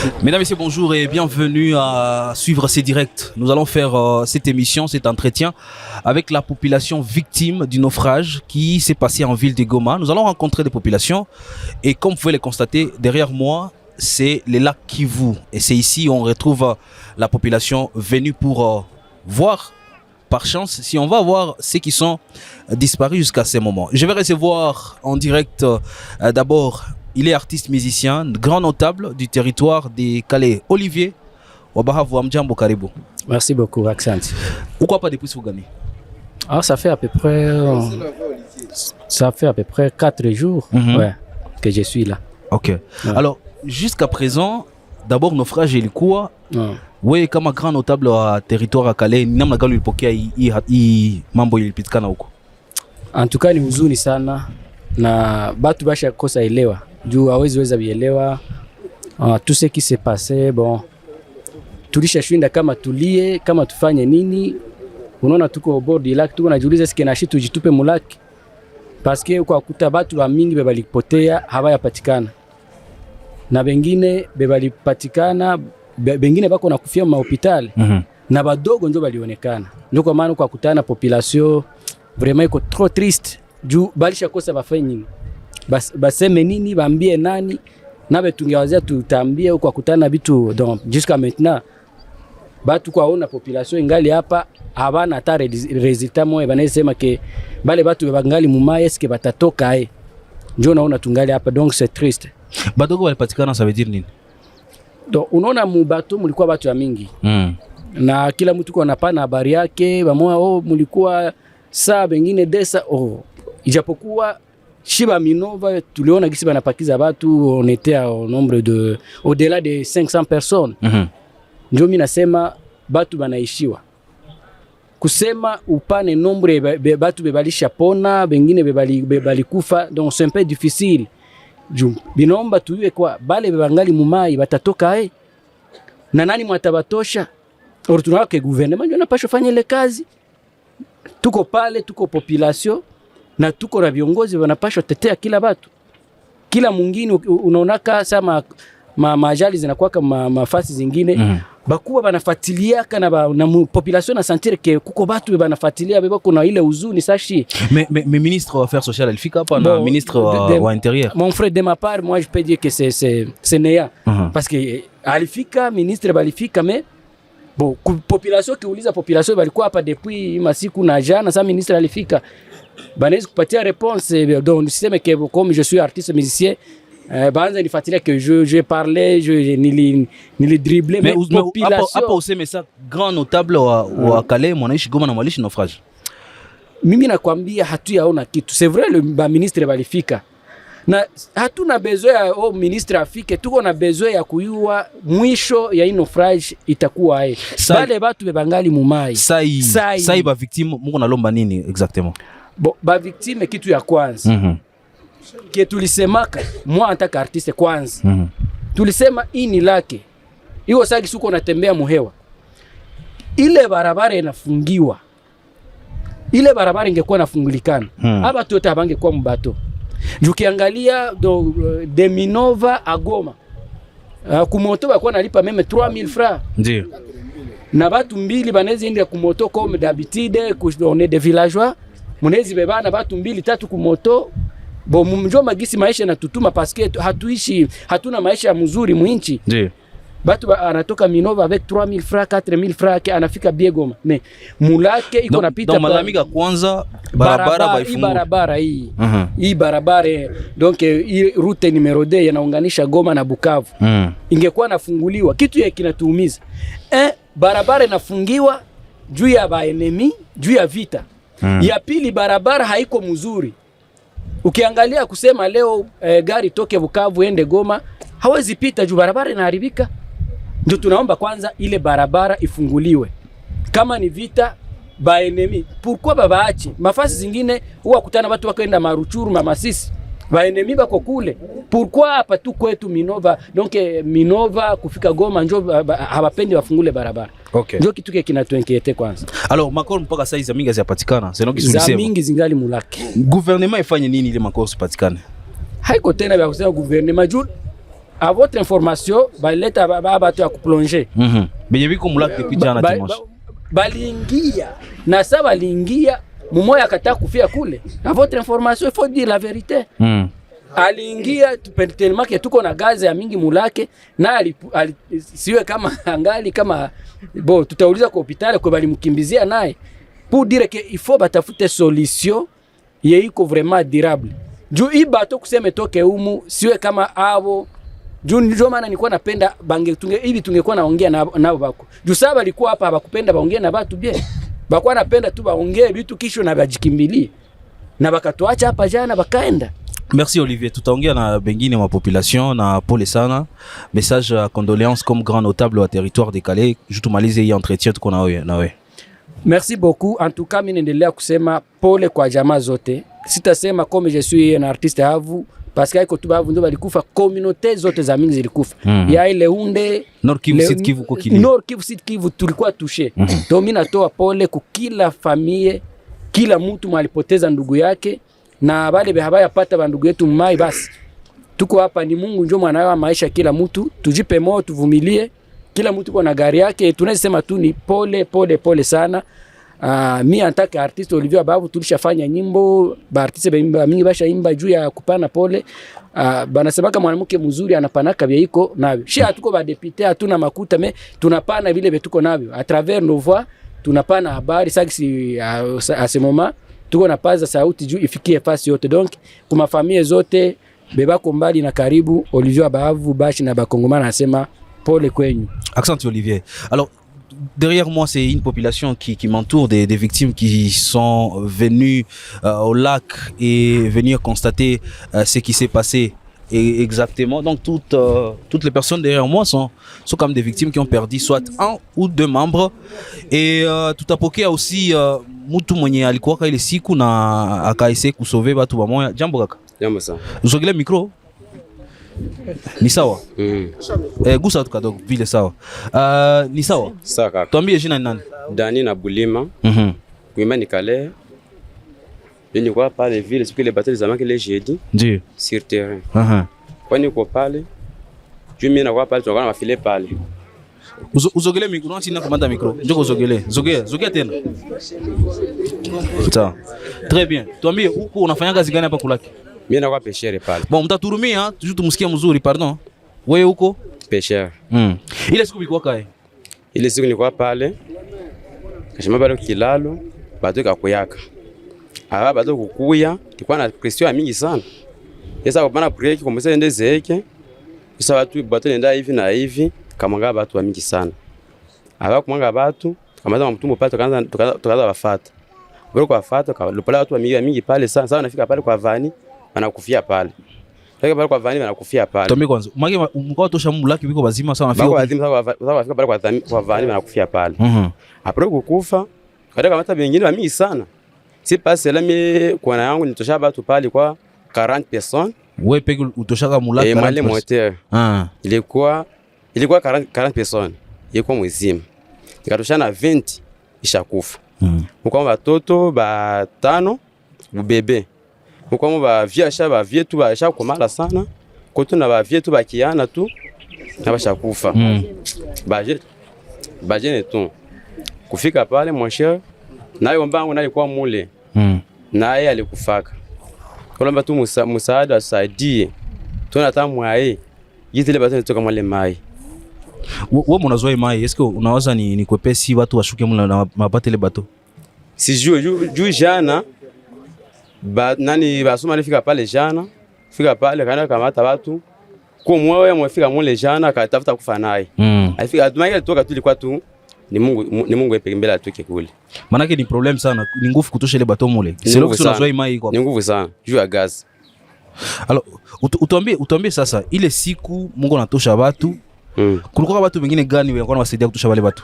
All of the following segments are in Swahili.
Mesdames et messieurs, bonjour et bienvenue à suivre ces directs. Nous allons faire cette émission, cet entretien avec la population victime du naufrage qui s'est passé en ville de Goma. Nous allons rencontrer des populations et comme vous pouvez le constater, derrière moi, c'est le lac Kivu. Et c'est ici où on retrouve la population venue pour voir, par chance, si on va voir ceux qui sont disparus jusqu'à ce moment. Je vais recevoir en direct d'abord, il est artiste musicien, grand notable du territoire de Calais, Olivier Wabahavu Amjambo Karibu. Merci beaucoup, Accent. Pourquoi pas depuis Sougani? Ah, ça fait à peu près 4 jours que je suis là. Ok. Ouais. Alors, jusqu'à présent, d'abord naufrage ilikuwa wewe kama grand notable wa territoire ya Calais, namna gani ulipokea hii mambo ilipitikana huko? En tout cas ni huzuni sana na batu basha kosa elewa. Juu hawezi weza bielewa tout ce qui s'est passé. Bon, tulishashinda kama tulie, kama tufanye nini. Unaona tuko au bord du lac, tuko najiuliza sike na shi tujitupe mulaki. Parce que kwa kuta batu wa mingi bebalipotea hawayapatikana. Na bengine bebalipatikana, bengine bako na kufia mahopitali. Na badogo ndio balionekana. Ndio kwa maana kwa kutana population vraiment iko trop triste. Juu balisha kosa bafanye nini? Baseme nini, bambie nani? Na betungewazia tutambie kwa kutana bitu. Donc jusqu'à maintenant batu kwa ona population ingali hapa habana hata resultat moja banasema ke bale batu bangali mumaye eske batatoka ndio naona tungali hapa, donc c'est triste. Badogo walipatikana, ça veut dire nini? Donc unaona mubato mulikuwa batu ya mingi na kila mtu kwa napana habari yake bamoa mulikuwa saa bengine desa ijapokuwa Shiba Minova tuliona gisi banapakiza batu, on était au nombre de au-delà de 500 personnes. Ndio mimi nasema batu banaishiwa kusema upane nombre batu bebalisha pona bengine bebali kufa, donc c'est un peu difficile. Binomba tuiwe kwa bale bebangali mumai batatoka na nani mwatabatosha ortunaka ke gouvernement ndio napasha fanya ile kazi. Tuko pale, tuko population na tuko na viongozi wanapaswa tetea kila batu. Kila mwingine unaonaka sama majali zinakuwa kama mafasi zingine bakuwa banafuatilia kana na population na sentir que kuko batu banafuatilia beba kuna ile huzuni sashi. Mais ministre wa affaires sociales alifika hapa na ministre wa intérieur. Mon frère, de ma part, moi je peux dire que c'est néa parce que alifika ministre balifika mais bon population kiuliza population balikuwa hapa depuis masiku na jana sa ministre alifika banaweza kupatia réponse. Donc système que comme je suis artiste musicien banza nifuatilia que je parlais nili dribbler mais population hapa useme ça grand notable wa Calais mwanaishi Goma na mwalishi naufrage. Mimi nakwambia hatuyaona kitu. C'est vrai le ministre balifika na hatuna besoin ya ministre afike, tuko na besoin ya kuyua mwisho ya naufrage itakuwa bale batu bebangali mumai. Sai ba victime mungu nalomba nini exactement? Bon, ba victime kitu ya kwanza que tulisemaka moi en tant qu'artiste kwanza tulisema ini lake hiyo sagi suko natembea muhewa ile barabara inafungiwa, ile barabara ingekuwa nafungulikana hapa tote abangekuwa mbato. Ukiangalia de Minova a Goma kumoto bakuwa nalipa meme 3000 francs ndio na batu mbili banezi ende kumoto comme d'habitude on est des villageois munezi bebana batu mbili tatu kumoto. Bon mumjo magisi maisha na tutuma parce que hatuna maisha mzuri mwinchi. Ndio. Batu anatoka Minova avec 3000 francs 4000 francs anafika Biegoma. Mais mulake iko napita donc malamika kwanza barabara baifungu. Barabara hii. Hii barabara donc route numero 2 yanaunganisha Goma na Bukavu. Ingekuwa nafunguliwa kitu ya kinatuumiza. Barabara inafungiwa juu ya ba enemy, juu ya vita. Ya pili barabara haiko mzuri. Ukiangalia kusema leo gari toke Bukavu ende Goma hawezi pita juu barabara inaharibika. Ndio tunaomba kwanza ile barabara ifunguliwe. Kama ni vita ba enemy, pourquoi babaache mafasi zingine huwa kutana watu wakaenda Maruchuru Masisi ba enemy bako kule, pourquoi hapa tu kwetu Minova? Donc Minova kufika Goma njoo hawapendi wafungule barabara. Okay. Ndio kitu kile kinatuinquiete kwanza. Alors makoro mpaka saizi mingi zipatikana. C'est donc kisulisema. Za mingi zingali mulaki. Gouvernement ifanye nini ile makoro sipatikane? Haiko tena vya kusema gouvernement juu à votre information baleta batu ya kuplonger benye biko mulaki depuis jana dimanche balingia na sa balingia mumoya akataka kufia kule. À votre information, il faut dire la vérité. Aliingia tellement que tuko na gazi ya mingi mulake na siwe kama angali kama bo tutauliza kwa hospitali kwa balimkimbizia naye pour dire que il faut batafute solution yeiko vraiment durable. Juu hii bato kuseme toke humu siwe kama avo. Juu ndio maana nilikuwa napenda hivi tungekuwa naongea nao bako. Juu sasa alikuwa hapa bakupenda baongee na watu bien. Bakwa napenda tu baongee vitu kisho na bajikimbilie. Na bakatuacha hapa jana bakaenda. Merci Olivier, tutaongea na bengine ma population na pole sana. Message à condoléances comme grand notable au territoire de Calais. Je tumalize hii entretien tuko na wewe. Merci beaucoup. En tout cas, mimi naendelea kusema pole kwa jamaa zote. Sitasema comme je suis un artiste à vous parce que iko tu bavu ndio balikufa, communauté zote za mingi zilikufa. Ya ile Hunde, Nord Kivu, Sud Kivu kokili. Nord Kivu, Sud Kivu tulikuwa touché. Donc mimi natoa pole kwa kila familia, kila mtu malipoteza ndugu yake na wale behabaya pata bandugu yetu mai basi. Tuko hapa ni Mungu ndio mwanawa maisha kila mtu, tujipe moyo tuvumilie. Kila mtu kwa na gari yake, tunasema tu ni pole sana. Mi antaka artiste Olivier Babu tulishafanya nyimbo, ba artiste mingi basha imba juu ya kupana pole. Banasema kama mwanamke mzuri anapanaka vya iko navyo. Shi hatuko ba député, hatuna makuta me tunapana vile betuko navyo. À travers nos voix tunapana habari saksi à ce moment tuko na paza sauti juu ifikie fasi yote. Donc kuma familia zote bebako mbali na karibu, Olivier Babu bashi na bakongomana nasema pole kwenyu. Accent Olivier. Alors, derrière moi, c'est une population qui m'entoure, des victimes qui sont venues au lac et venir constater ce qui s'est passé exactement. Donc, toutes les personnes derrière moi sont comme des victimes qui ont perdu soit un ou deux membres. Et tout à poke aussi, mutu mwenye alikuwa ile siku na akaise kusauver watu wamoja. Jambo kaka. Jambo sana. Usogele micro. Ni sawa? Gusa tu kadogo vile sawa. Ni sawa? Sawa kaka. Tuambie jina ni nani? Dani na Bulima. Kuima ni Calais. Ni kwa pale vile siku ile battle zamaki le jeudi. Ndio. Sur terrain. Kwa niko pale. Juu mimi na kwa pale tunakuwa na mafile pale. Uzogele micro, unati na komanda micro. Njoo uzogele. Zogea tena. Sawa. Très bien. Tuambie huko unafanya kazi gani hapa kulaki? Mimi na kwa pêcheur pale. Bon, mtaturumia, tujue tumsikia mzuri, pardon. Wewe huko? Pêcheur. Ile siku ilikuwa kae. Ile siku nilikuwa pale. Kashima bado kilalo, bado kakuyaka. Bado kukuya, ilikuwa na pression mingi sana. Sasa kupana break kwa msende ndezeke. Sasa watu bado nenda hivi na hivi, kamanga watu mingi sana. Kumanga watu, kamaza mtumbo pale tukaanza wafata. Bado kwa wafata, lopala watu mingi pale sana. Sasa nafika pale kwa vani. Wanakufia pale. Toka pale kwa vani wanakufia pale. Tombe kwanza. Mage mkao tosha mulaki biko bazima sana nafika. Bako bazima sawa wafika pale kwa vani wanakufia pale. Après kukufa, kada kama hata wengine wa mingi sana. Si pas là mais kwa yangu nitosha watu pale kwa 40 personnes. Wewe peke utoshaka mulaki 40 personnes. Moteur. Ilikuwa 40 personnes. Ilikuwa mzima. Nikatosha na 20 ishakufa. Mko watoto ba 5 bebe. Mko ba vietu basha komala sana. Koto na ba vietu bakiana tu na basha kufa. Baje tu. Kufika pale mon cher, naye mbangu nalikuwa mule. Naye alikufaka. Kolomba tu msaada asaidie. Tunataka mwae. Yitile basi nitoka mole mai. Wewe unazoea mai, est-ce que unaweza ni kwepesi watu washuke mule na mapate ile bato? Si juu jana nani basoma alifika pale jana, fika pale kana kamata watu kwa mwewe mwefika mule jana akatafuta kufa naye. Alifika atumake toka tulikuwa tu ni Mungu yepeke mbele atoke kule. Manake ni problem sana, ni nguvu kutosha ile bato mule. Sio kitu tunazoea mai kwa. Ni nguvu sana juu ya gas. Alors utuambie sasa ile siku Mungu anatosha watu. Kulikuwa watu wengine gani wao wanawasaidia kutosha wale watu?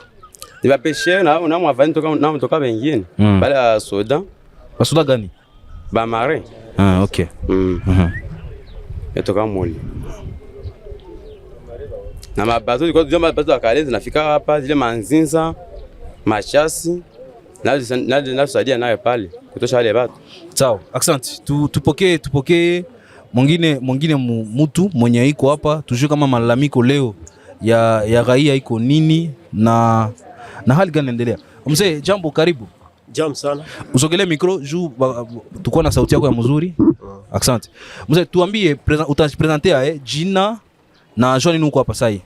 Ni ba pêcheur na mwavani toka wengine. Bale soda. Basoda gani? Ba mare. Okay. Etoka muli. Na mabazo liko ndio mabazo ya Kalezi nafika hapa zile manzinza, machasi na saidia nayo pale kutosha wale watu. Sawa, asante. Tupokee mwingine mtu mwenye iko hapa tujue kama malalamiko leo ya raia iko nini na hali gani endelea. Mzee, jambo, karibu. Jambo sana. Usogelee mikro juu tukua na sauti yako ya mzuri. Asante. Mzee, tuambie utajipresentea jina na joni nuko hapa sasa.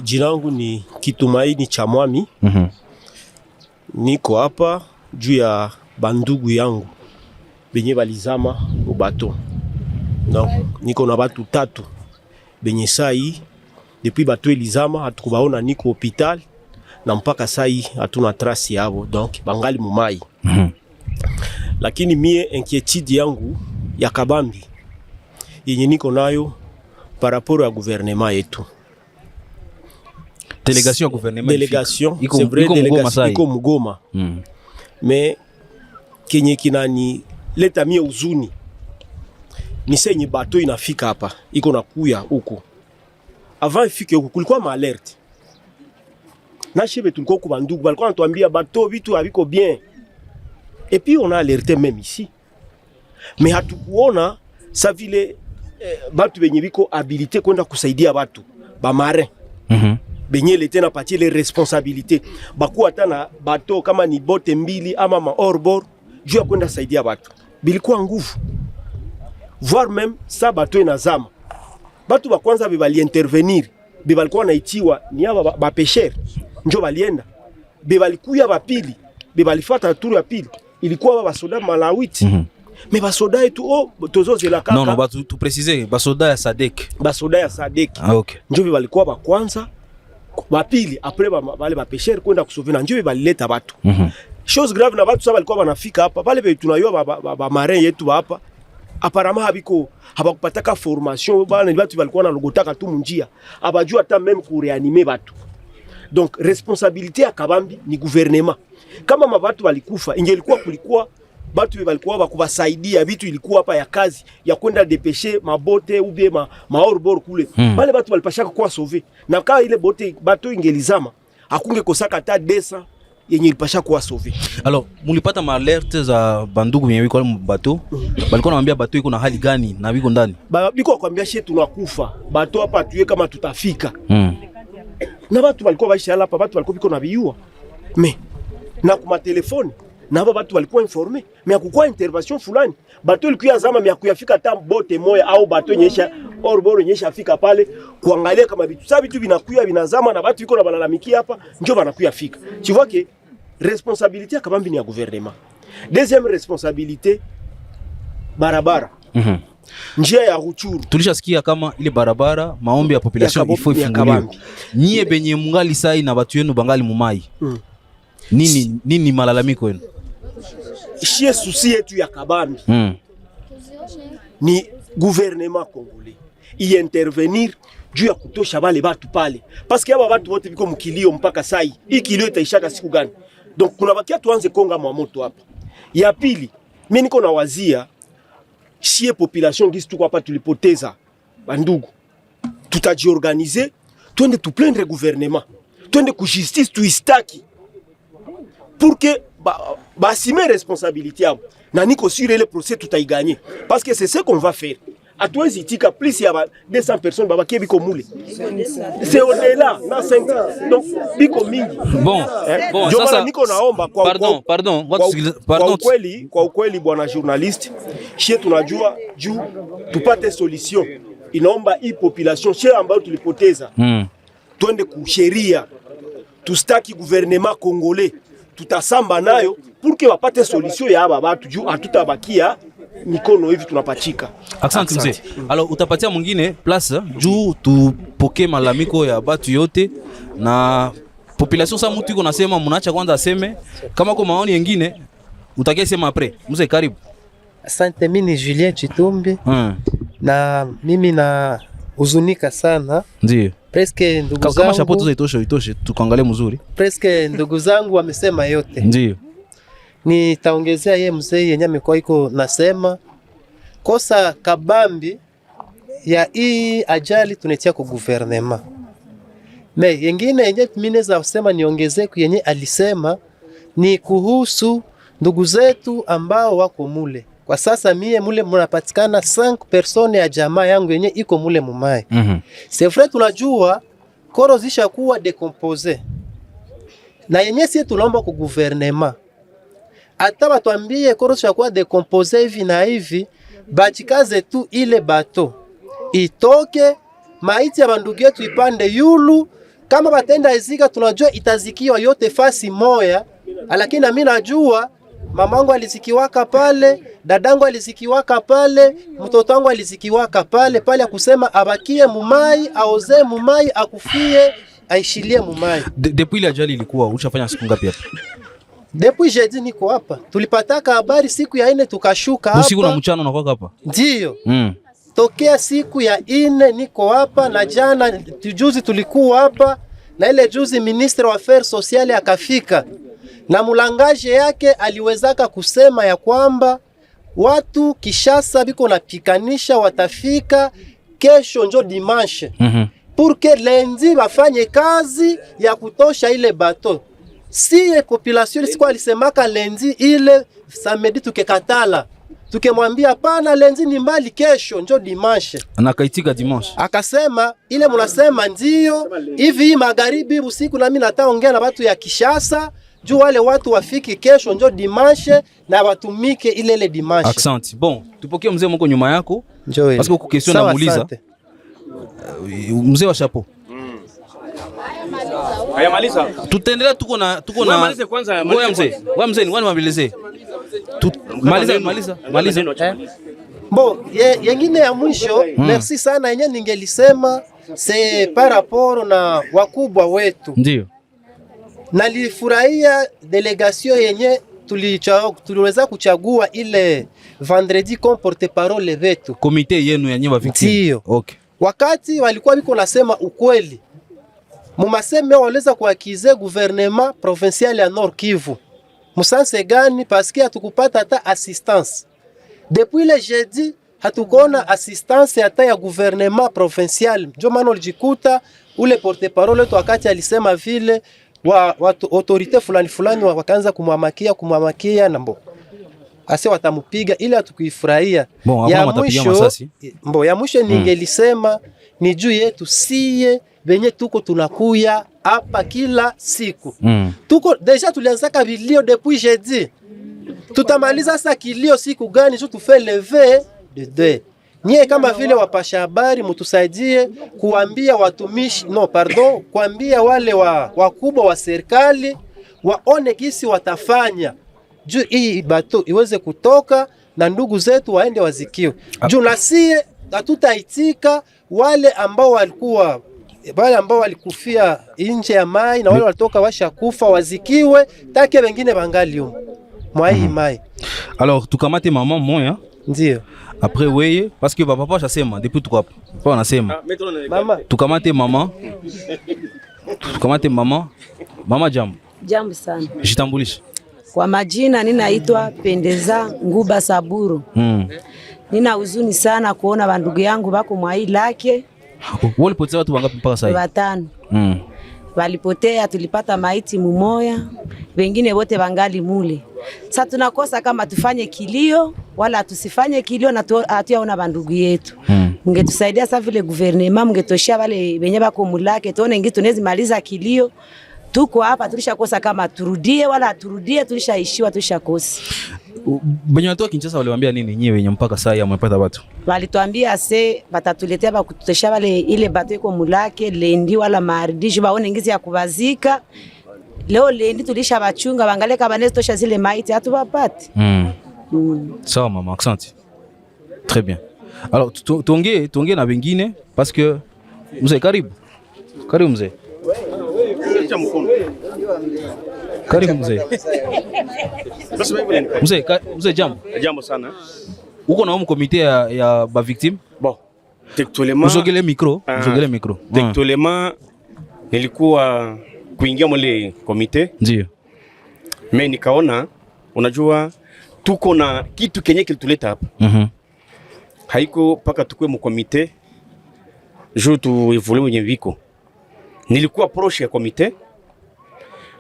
Jina langu ni Kitumaini cha Mwami. Niko hapa juu ya bandugu yangu benye balizama ubato. Donc niko na batu 3 benye sai depuis bato elizama hatukubaona, niko hospital na mpaka sai hatuna trace yabo, donc bangali mumai. Lakini mie inquiétude yangu ya kabambi yenye niko nayo par rapport à gouvernement yetu. Délégation à gouvernement. Délégation, c'est vrai, délégation iko Mugoma. Mais kenye kinani leta mie uzuni ni senye bato inafika hapa iko nakuya huko. Avant ifike huko kulikuwa ma alerte. Na shebe tulikuwa kwa bandugu balikuwa wanatuambia bato vitu haviko bien. Et puis on a alerté même ici. Mais hatukuona sa vile batu benye biko habilité kwenda kusaidia batu ba marin. Benye lete na patie les responsabilités. Baku hata na bato kama ni bote mbili ama ma hors-bord juu ya kwenda saidia batu. Bilikuwa nguvu. Voire même sa bato inazama. Batu ba kwanza bebali intervenir. Bebalikuwa naitiwa ni aba ba pêcheur. Njo balienda. Bebalikuya ba pili. Bebalifuata turu ya pili. Ilikuwa ba soda malawiti. Mais ba soda etu tozo zela kaka. Non, ba tu préciser ba soda ya Sadek. Ba soda ya Sadek. Ah, okay. Njo bebalikuwa ba kwanza. Ba pili après bale ba pêcheur kwenda kusovena. Njo bebalileta batu. Chose grave na batu saba balikuwa banafika hapa. Pale be tunayua ba marin yetu hapa. Apparemment habakupataka formation bana, batu balikuwa na logotaka tu munjia. Abajua hata même ku réanimer batu. Donc responsabilité ya kabambi ni gouvernement. Kama mabatu balikufa ingelikuwa kulikuwa batu balikuwa bakubasaidia, vitu ilikuwa hapa ya kazi ya kwenda depêcher mabote ou bien ma hors-bord kule. Bale batu balipashaka kwa sauver. Na kama ile bote bato ingelizama akunge kosaka hata desa yenye ilipasha kuwa sauver. Alors, mulipata ma alerte za bandugu wenye wiko mu bato. Balikuwa naambia bato iko na hali gani na wiko ndani? Biko kwambia shetu tunakufa. Bato hapa tuye kama tutafika. Na batu walikuwa baisha hapa, batu walikuwa biko na biua. Mais na kuma telefoni na batu walikuwa informé, mais akukua intervention fulani. Bato ilikuwa zama mais akuyafika hata bote moya au bato nyesha hors-bord nyesha afika pale kuangalia kama vitu. Sasa vitu vinakuya vinazama na batu biko na balalamikia hapa, ndio banakuya fika. Tu vois que responsabilité ya kabambi ni ya gouvernement. Deuxième responsabilité barabara. Njia ya Ruchuru. Tulishasikia kama ile barabara maombi ya population ifo ifunguliwe. Nyie benye mungali sai na batu yenu bangali mumai. Nini malalamiko yenu? Shie souci yetu ya kabambi. Ni gouvernement congolais. Intervenir juu ya kutosha bale batu pale. Parce que aba batu wote biko mkilio mpaka sai. Hii kilio itaishaka siku gani? Donc kuna bakia tuanze konga mwa moto hapa. Ya pili, mimi niko na wazia shie population gisi tuko hapa tulipoteza bandugu. Tutajiorganiser, twende tuplaindre gouvernement. Twende ku justice tuistaki. Pour que assumer responsabilité yabo. Na niko sur le procès tutaiganye. Parce que c'est ce qu'on va faire. Atuwezi itika plus ya 200 personnes baba kia biko mule. C'est au-delà na 5. Donc biko mingi. Bon, sasa niko naomba kwa pardon. Kwa ukweli bwana journaliste, shie tunajua juu tupate solution. Inaomba hii population shie ambayo tulipoteza. Twende kusheria. Tustaki gouvernement congolais. Tutasamba nayo pour que wapate solution ya aba batu juu hatutabakia mikono hivi tunapachika. Asante mzee. Alors utapatia mwingine place juu tupoke malalamiko ya batu yote na population. Sa mtu iko nasema mnaacha kwanza aseme kama kwa maoni yengine utakia sema après. Mzee karibu. Asante, mimi ni Julien Chitumbi. Na mimi na huzunika sana. Ndio. Presque ndugu zangu kama chapoto itoshe tukaangalie mzuri. Presque ndugu zangu wamesema yote. Ndio. Nitaongezea yeye mzee yenye amekuwa iko nasema kosa kabambi ya hii ajali tunetia kwa gouvernement. Mais yengine yenye mimi naweza kusema niongezee yenye alisema ni kuhusu ndugu zetu ambao wako mule Kwa sasa mie mule munapatikana 5 personnes ya jamaa yangu yenye iko mule mumai. C'est vrai tunajua koro zisha kuwa decompose. Na yenye sie tunaomba ku gouvernement. Ata batuambie koro zisha kuwa decompose hivi na hivi, bachikaze tu ile bato. Itoke, maiti ya bandugu yetu ipande yulu, kama batenda izika tunajua itazikiwa yote fasi moya, lakini na mimi najua mamangu alizikiwaka pale, dadangu alizikiwaka pale, mtoto wangu alizikiwaka pale ya kusema abakie mumai, aoze mumai, akufie, aishilie mumai. Depuis ile ajali ilikuwa ushafanya siku ngapi hapa? Depuis jeudi niko hapa. Tulipataka habari siku ya 4 tukashuka hapa. Usiku na mchana unakuwa hapa? Ndio. Tokea siku ya 4 niko hapa, na jana juzi tulikuwa hapa, na ile juzi ministre wa affaires sociales akafika. Na mulangaje yake aliwezaka kusema ya kwamba watu Kishasa biko napikanisha watafika kesho njo dimanche. Pour que lundi bafanye kazi ya kutosha ile bato. Si population sikuwa alisemaka lundi ile samedi tukekatala. Tukemwambia pana lundi ni mbali, kesho njo dimanche. Anakaitika dimanche. Akasema ile munasema ndio hivi magharibi usiku, na mimi nataongea na watu ya Kishasa juu wale watu wafiki kesho njo dimanche na watumike ile dimanche. Accent. Bon, tupokee mzee mko nyuma yako. Njoo. Parce que uko question na muuliza. Mzee wa chapeau. Haya maliza. Tutaendelea tuko na malize kwanza. Ngoja mzee. Wewe mzee ni wani wamalize. Maliza. Bon, yengine ya mwisho, merci sana yenye ningelisema c'est par rapport na wakubwa wetu. Ndio. Nalifurahia delegation yenye tuliweza kuchagua ile vendredi comme porte-parole vetu. Komite yenu ya nyeba victime. Ndio. Okay. Wakati walikuwa biko nasema ukweli, mumaseme waliweza kuakize gouvernement provincial ya Nord Kivu. Musanse gani? Parce que hatukupata hata assistance. Depuis le jeudi hatukona assistance hata ya gouvernement provincial. Ndio maana ulijikuta ule porte-parole tu wakati alisema vile watu autorite fulani wakaanza kumwamakia na mbo ase watamupiga, ili atukuifurahia. Bon, ya mwisho ningelisema ni juu yetu siye benye tuko tunakuya hapa kila siku. Tuko deja tulianzaka vilio depuis jeudi. Tutamaliza sasa kilio siku gani? Juu tufe lever de deux. Nye kama vile wapasha habari mutusaidie kuambia watumishi kuambia wale wakubwa wa serikali waone kisi watafanya juu hii bato iweze kutoka na ndugu zetu waende wazikiwe. Juu nasie hatutaitika wale ambao walikufia nje ya mai na wale walitoka washakufa wazikiwe, take wengine bangali huko mwa hii mai. Alors tukamate mama moya. Ndio. Après weye parce que papa chasema depuis tu hapa. Papa anasema. Mama tukamate mama. Mama jambo. Jambo sana. Jitambulishe. Kwa majina ninaitwa Pendeza Nguba Saburu. Nina huzuni sana kuona bandugu yangu bako mwa hii lake. Walipotea watu wangapi mpaka sasa? 5. Walipotea, tulipata maiti mumoya, wengine wote bangali mule. Sasa tunakosa kama tufanye kilio wala tusifanye kilio na hatuyaona bandugu yetu. Mngetusaidia sasa vile gouvernement, mngetoshia wale wenye bako mulake, tuone ngi tunaweza maliza kilio. Tuko hapa tulishakosa kama turudie wala turudie, tulishaishiwa, tulishakosa. Benye watu wa Kinshasa waliwaambia nini nyinyi wenye mpaka saa ya mmepata watu? Walituambia batatuletea bakutosha wale ile bato iko mulake lendi wala mardi baone ngizi ya kubazika. Leo lendi tulisha bachunga bangalie kama nezi tosha zile maiti hatubapati. Sawa mama, accent. Très bien. Alors tuongee na wengine parce que mzee karibu mzee. Karibu mzee. Mzee jambo. Jambo sana. Uko na komite ya ba victime? Bon. Tektolement. Mzogele micro. Tektolement nilikuwa kuingia mole komite. Ndio. Mimi nikaona unajua tuko na kitu kenye kilituleta hapa. Haiko paka tukue mu komite. Juu tu evolue wenye viko. Nilikuwa proche ya komite.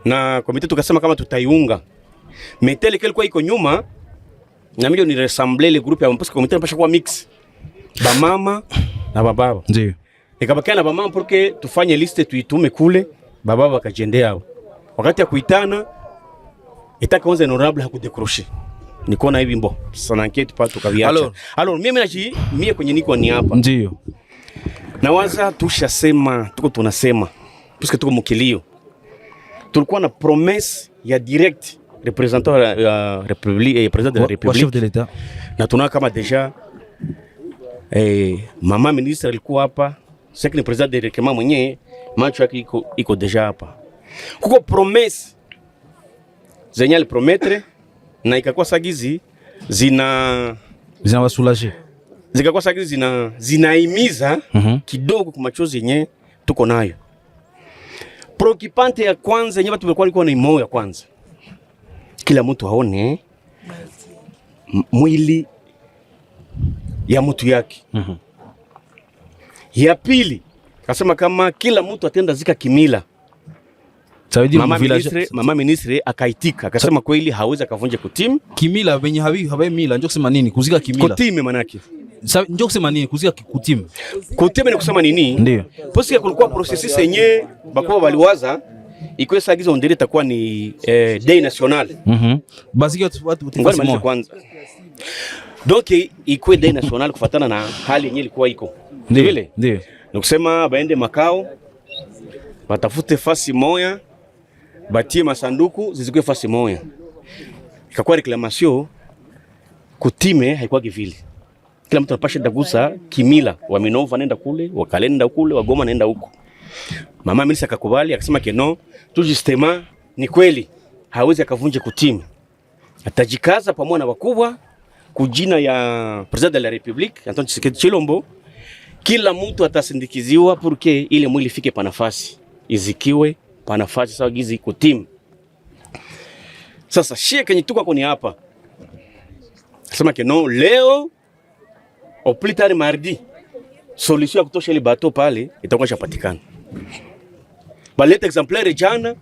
Na komite tukasema kama tutaiunga. Metele kilikuwa iko nyuma na mimi ni rassembler le groupe ya parce que comité napasha kuwa mix ba mama na baba. Ndio. Nikabakia na ba mama porque tufanye liste tuitume kule, baba wakajendea hao. Wakati ya kuitana itaka onze honorable hakudecrocher. Nikaona hivi mbo. Sana enquête pa tukaviacha. Alors mimi kwenye niko ni hapa. Ndio. Na waza tushasema, tunasema puisque tuko mukilio. Tulikuwa na promesse ya direct représentant la République et président de la République. Chef de l'État. Na tunaona kama deja mama ministre alikuwa hapa, sasa ni president de rekema mwenyewe macho yake iko deja hapa. Kuko promesse zenye alipromettre na ikakuwa sagizi zina wasulager. Zikakuwa sagizi zinaimiza kidogo kwa machozi yenye tuko nayo. Preoccupante ya kwanza yenye watu walikuwa na imo ya kwanza. Kila mtu aone mwili ya mtu yake. Ya pili, kasema kama kila mtu atenda zika kimila. Mama ministre akaitika, akasema kweli hawezi akavunja kutimu. Kimila venye hawe mila, njoo kusema nini? Kuzika kimila. Kutime manake. Njoo kusema nini? Kuzika kutimu. Kutime ni kusema nini? Ndio. Parce kulikuwa processus yenye bakwa waliwaza iko sagiza ondele itakuwa ni day national. Basi watu utifasi kwanza. Donc iko day national kufatana na hali yenye ilikuwa iko. Ndio. Ndio. Nikusema baende makao batafute fasi moya, batie masanduku zizikwe fasi moya. Ikakuwa reclamation kutime haikuwa kivile. Kila mtu anapasha dagusa kimila, wa Minova nenda kule, wa Kalenda kule, wa Goma nenda huko. Mama ministre akakubali akasema keno tu justement ni kweli hawezi akavunje kutime. Atajikaza pamoja na wakubwa kujina ya president de la République Antoine Tshisekedi Tshilombo. Kila mtu atasindikiziwa porque ile mwili ifike pa nafasi, izikiwe pa nafasi sawa gizi kutimu. Sasa shie kenye tuko koni hapa. Sema keno leo au plus tard mardi solution ya kutosha ile bateau pale itakuwa shapatikana. Baleta exemplaire jana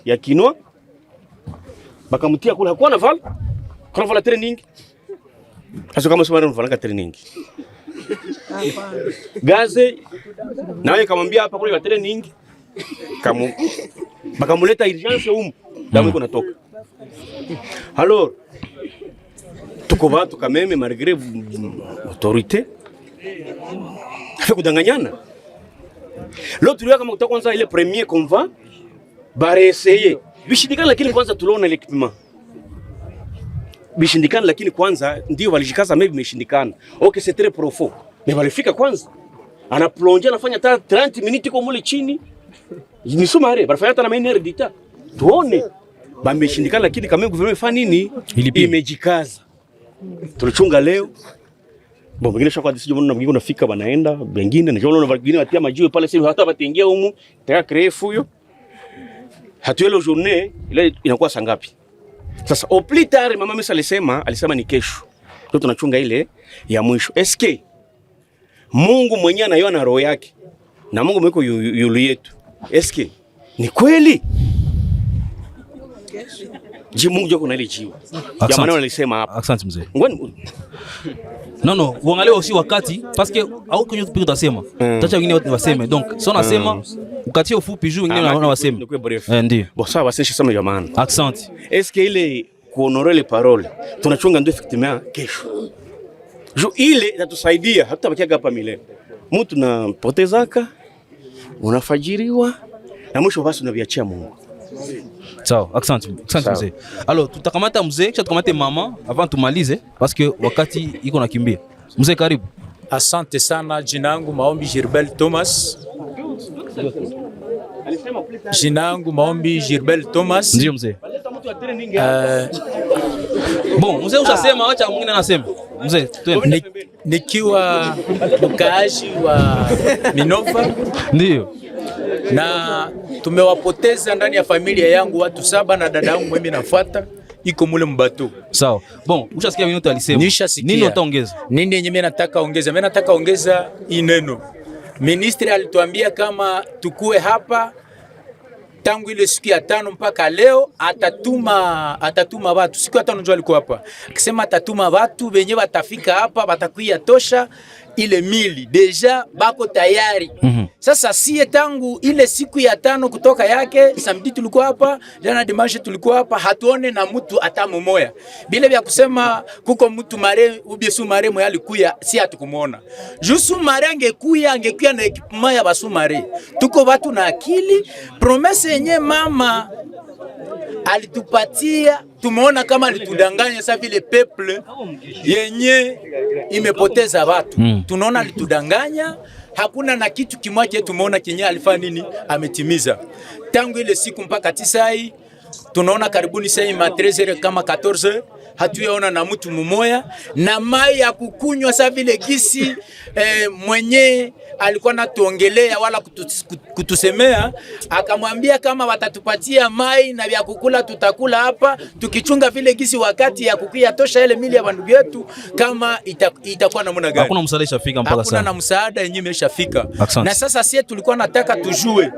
ya kinwa bakamtia kula hakuwa na val. Kuna vala training. Sasa kama sema ndio training. Gaze nawe kamwambia hapa kule training bakamuleta urgence damu iko natoka. Alors tuko watu kameme malgré autorité afika kudanganyana. L'autre kama kutaka kwanza ile premier convoi bareessayer bishindikana, lakini kwanza tuliona l'équipement bishindikana, lakini kwanza ndio walijikaza maybe imeshindikana. Okay, c'est très profond. Mais walifika kwanza. Ana plonger anafanya 30 minutes kwa mule chini. Ni sumare, barafanya hata na mainer dita. Tuone. Bameshindikana, lakini kama gouvernement ifanya nini? Imejikaza. Tulichunga leo. Bon, wengine shaka decision mbona mwingine unafika banaenda, wengine na jona wengine watia majiwe pale sasa hata bataingia humu, taka create huyo. Hatuele journée ile inakuwa saa ngapi? Sasa au plus tard mama Mesa alisema ni kesho. Ndio tunachunga ile ya mwisho. SK Mungu mwenyewe anaiona roho yake. Na Mungu mweko yulu yetu. SK ni kweli? Mungu joko na ile jiwe. Ya maneno alisema hapa. Asante mzee. Non, uangalie aussi wakati parce que au kwenye tupiko tasema. Tacha wengine wote waseme. Donc, so nasema ukatie ufupi juu wengine wanaona waseme. Ndio. Bon, ça va c'est sema jamani. Accent. Est-ce que ile kuhonorer les paroles tunachunga ndio effectivement kesho. Jo ile itatusaidia hatutabakia hapa milele. Mtu na potezaka unafajiriwa na mwisho basi unaviachia Mungu. Sawa, asante mzee. Alors tutakamata mzee, kisha tukamate mama avant tumalize parce que wakati iko nakimbia. Mzee karibu. Asante sana, jina langu Maombi Gilbert Thomas. Ndio mzee. Bon, mzee ushasema, acha mwingine anasema. Mzee, twende. Nikiwa mkaaji wa Minova. Ndio. Na tumewapoteza ndani ya familia yangu watu 7 na dada yangu mimi nafuata iko mule mbato. Sawa. Bon, ushasikia minuto alisema. Nini utaongeza? Nini yenye mimi nataka ongeza? Mimi nataka ongeza hii neno. Ministri alituambia kama tukue hapa tangu ile siku ya 5 mpaka leo atatuma watu. Siku ya 5 ndio alikuwa hapa akisema atatuma watu wenye watafika hapa watakuya tosha ile mili deja bako tayari. Sasa sie tangu ile siku ya 5 kutoka yake samedi tulikuwa hapa, jana dimanche tulikuwa hapa, hatuone na mtu atamu moya. Bila vya kusema kuko mtu mare ubiesu mare moya alikuya, si hatukumuona. Jusu mare angekuya na ekipema ya basu mare. Tuko watu na akili, promesse yenye mama alitupatia tumeona kama alitudanganya. Sasa vile peuple yenye imepoteza watu tunaona alitudanganya. Hakuna na kitu kimoja tumeona kenye alifanya nini ametimiza tangu ile siku mpaka 9 hii. Tunaona karibuni sasa ma 13 kama 14 hatuyaona na mtu mmoja na mai ya kukunywa. Sasa vile gisi mwenye alikuwa natuongelea wala kutusemea, akamwambia kama watatupatia mai na vya kukula tutakula hapa, tukichunga vile gisi wakati ya kukia tosha ile mili ya bandugu yetu kama itakuwa namna gani. Hakuna msaada ishafika mpaka sasa. Hakuna na msaada yenyewe imeshafika. Na sasa sisi tulikuwa nataka tujue,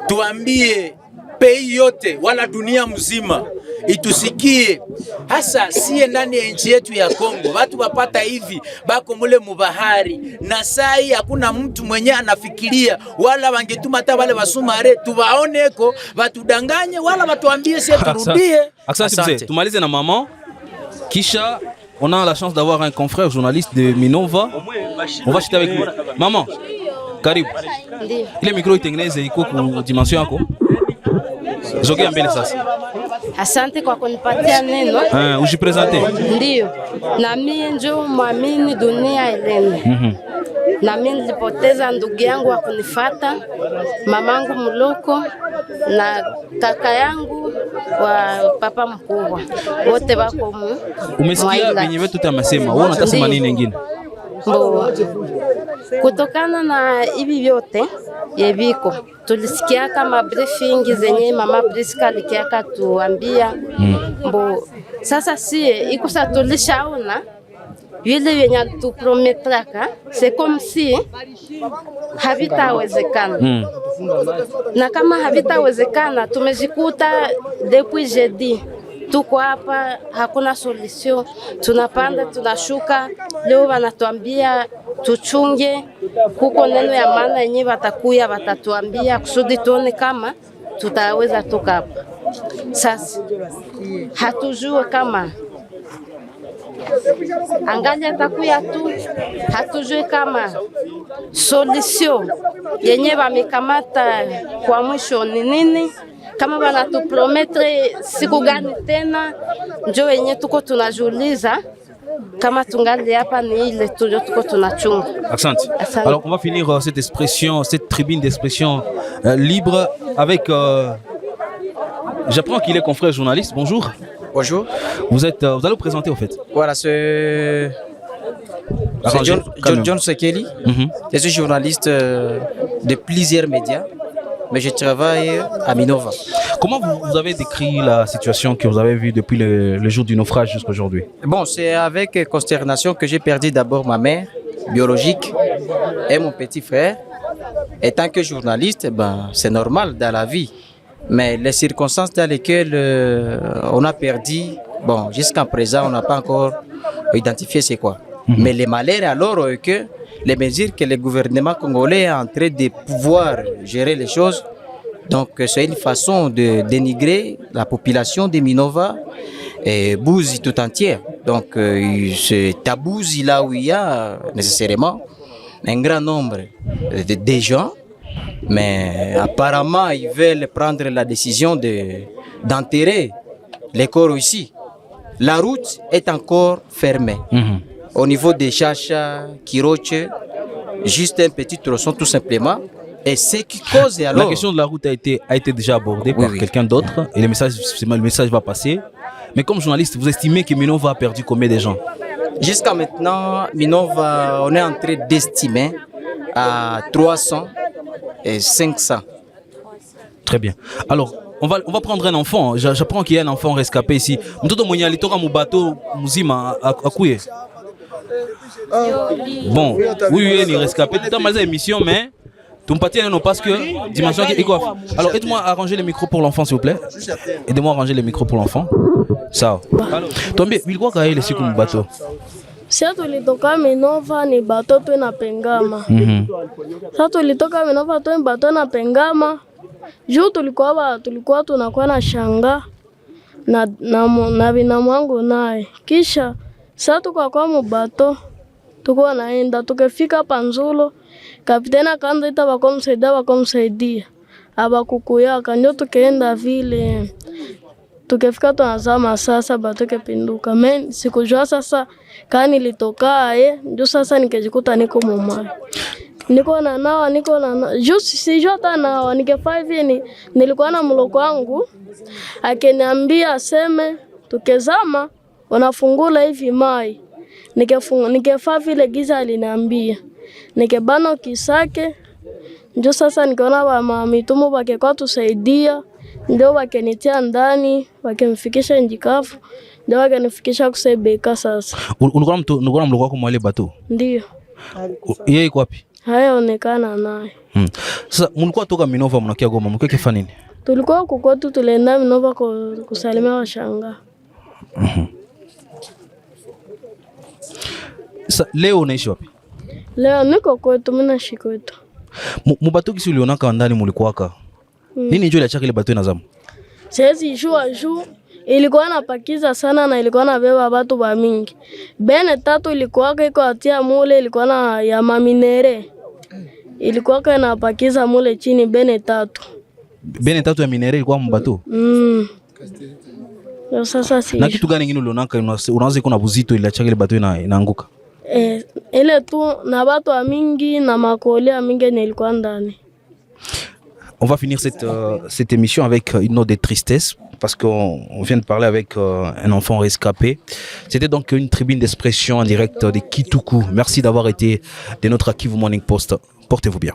tuambie pei yote wala dunia mzima itusikie, hasa sie ndani ya nchi yetu ya Kongo watu wapata hivi bako mule mubahari, na sai hakuna mtu mwenye anafikiria wala wangetuma hata wale wasumare tuwaoneko watudanganye wala watuambie sie turudie. Asante. Tumalize na maman, kisha on a la chance d'avoir un confrère journaliste de Minova. On va chuter avec lui. Maman, karibu. Ile micro itengeneze iko ku dimension yako. Zogea mbele sasa. Asante kwa kunipatia neno. Ujipresente. Ndio. Na mimi ndio muamini Dunia Helene. Na mimi nilipoteza ndugu yangu wa kunifuata, mamangu Muloko na kaka yangu wa papa mkubwa. Wote wako umesikia venye wetu tutasema. Wewe unatasema nini nyingine? Kutokana na hivi vyote yeviko tulisikia kama briefing zenye mama Priska alikiaka tuambia sasa sie ikusa tulishaona vile venye tuprometraka c'est comme si havitawezekana. Na kama havitawezekana tumejikuta depuis jeudi tuko hapa, hakuna solution, tunapanda tunashuka. Leo wanatuambia tuchunge, kuko neno ya maana yenyewe watakuya watatuambia kusudi tuone kama tutaweza toka hapa. Sasa hatujue kama angali atakuya tu, hatujue kama solution yenyewe wamekamata kwa mwisho ni nini, kama wanatuprometre siku gani tena, njo yenye tuko tunajuliza kama tungali hapa ni ile tuko tunachunga. Accent. Alors on va finir cette expression, cette tribune d'expression libre avec j'apprends qu'il est confrère journaliste. Bonjour. Bonjour. Vous allez vous présenter au fait. Voilà, c'est John Sekeli. Je suis journaliste de plusieurs médias, mais je travaille à Minova. Comment vous avez décrit la situation que vous avez vue depuis le jour du naufrage jusqu'à aujourd'hui? Bon, c'est avec consternation que j'ai perdu d'abord ma mère biologique et mon petit frère. Et tant que journaliste, c'est normal dans la vie. Mais les circonstances dans lesquelles on a perdu, jusqu'à présent, on n'a pas encore identifié c'est quoi. Mais le malheur alors que les mesures que le gouvernement congolais est en train de pouvoir gérer les choses, donc c'est une façon de dénigrer la population de Minova et Bouzi tout entière. Donc c'est à Bouzi là où il y a nécessairement un grand nombre de gens, mais apparemment ils veulent prendre la décision d'enterrer les corps ici. La route est encore fermée. Au niveau des Chacha, Kiroche, juste un petit tronçon tout simplement. Et ce qui cause alors... La question de la route a été déjà abordée par quelqu'un d'autre et le message va passer. Mais comme journaliste, vous estimez que Minova a perdu combien de gens? Jusqu'à maintenant, Minova, on est en train d'estimer à 300 et 500. Très bien. Alors, on va prendre un enfant. J'apprends qu'il y a un enfant rescapé ici. Mtoto mwenye alitoka mubato muzima akuye. Bon, oui, il est rescapé. Tout à l'émission, mais Tumpatie non parce que dimension qui quoi. Alors aide-moi à arranger les micros pour l'enfant s'il vous plaît. Aidez-moi à arranger les micros pour l'enfant. Sawa. Tombe bilikuwa kaile siku mbato. Sasa tulitoka Minova ni bato tu na Pengama. Sasa tulitoka Minova tu ni bato na Pengama. Juu tulikuwa tunakuwa na shanga na binamu wangu naye. Kisha sasa tukakuwa mubato tukuwa naenda tukifika Panzulo kapiteni akaanza ita wakomsaidia abakukuyaka ndio tukaenda vile tukifika tunazama sasa batoke pinduka men sikujua sasa kani nilitoka ndio sasa nikajikuta niko mama niko na nawa just sijua hata nawa nikifaa hivi nilikuwa na mloko wangu akiniambia aseme tukezama unafungula hivi mai nikifaa vile giza aliniambia nikebana kisake ndio sasa nikaona wa mitumu wakekwa tusaidia ndio wakenitia ndani wakemfikisha njikafu ndio wakenifikisha kusebeka sasa. Ulikuwa mloko wako mwale bato? Ndio. Yeye iko wapi? Hayaonekana naye. Sasa mlikuwa toka Minova mnakia Goma mlikuwa kifanya nini? Tulikuwa kukwetu tulienda Minova kusalimia washanga. Sasa leo unaishi wapi? Leo niko kwetu mimi naishi kwetu. Mubato kisi ulionaka ndani mulikuwaka. Nini njoo iliacha ile bato inazama? Sisi juu ilikuwa napakiza sana na ilikuwa nabeba watu ba mingi. Bene tatu ilikuwa iko atia mule ilikuwa na ya maminere. Ilikuwa inapakiza mule chini bene tatu. Bene tatu ya minere ilikuwa mbato? Sasa si. Na kitu gani kingine ulionaka unaanza kuna buzito iliacha ile bato inaanguka? Ile tu na watu wa mingi na makolia mingi nilikuwa ndani. On va finir cette émission avec une note de tristesse parce qu'on vient de parler avec un enfant rescapé. C'était donc une tribune d'expression en direct de Kituku. Merci d'avoir été de notre Kivu Morning Post. Portez-vous bien.